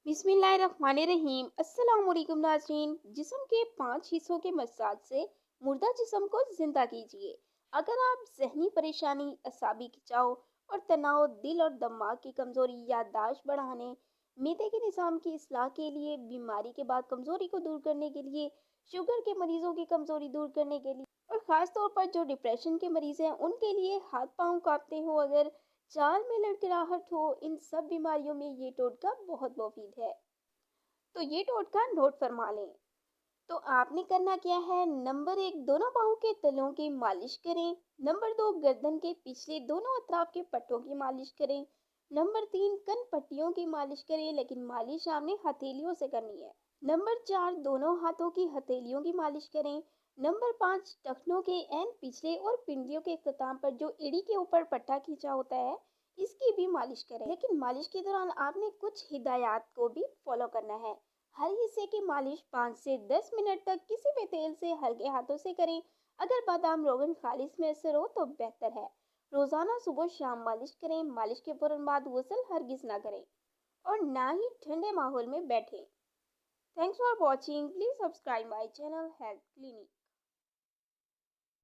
बिस्मिल्लाहिर्रहमानिर्रहीम। अस्सलाम वालेकुम नाज़रीन। जिस्म के 5 हिस्सों के मसाज से मुर्दा जिस्म को जिंदा कीजिए। अगर आप जहनी परेशानी, असाबी खिंचाव और तनाव, दिल और दिमाग की कमजोरी, याददाश्त बढ़ाने, मीदे के निज़ाम की इस्लाह के लिए, बीमारी के बाद कमजोरी को दूर करने के लिए, शुगर के मरीजों की कमजोरी दूर करने के लिए और ख़ास तौर पर जो डिप्रेशन के मरीज हैं उनके लिए, हाथ पाँव कांपते हो, अगर चाल में लड़खड़ाहट हो, इन सब बीमारियों में ये टोटका बहुत मुफीद है। तो ये टोटका नोट फरमा लें। तो आपने करना क्या है, नंबर 1, दोनों पाँव के तलों की मालिश करें। नंबर 2, गर्दन के पिछले दोनों अतराफ के पट्टों की मालिश करें। नंबर 3, कन पट्टियों की मालिश करें, लेकिन मालिश आपने हथेलियों से करनी है। नंबर 4, दोनों हाथों की हथेलियों की मालिश करें। नंबर 5, टखनों के एन पिछले और पिंडियों के इख्तिताम पर जो एड़ी के ऊपर पट्टा खींचा होता है, इसकी भी मालिश करें। लेकिन मालिश के दौरान आपने कुछ हिदायत को भी फॉलो करना है। हर हिस्से की मालिश 5 से 10 मिनट तक किसी भी तेल से हल्के हाथों से करें। अगर बादाम रोगन खालिश में असर हो तो बेहतर है। रोजाना सुबह शाम मालिश करें। मालिश के फौरन बाद गुस्ल हरगिज ना करें और ना ही ठंडे माहौल में बैठें। Thanks for watching. Please subscribe my channel health clinic.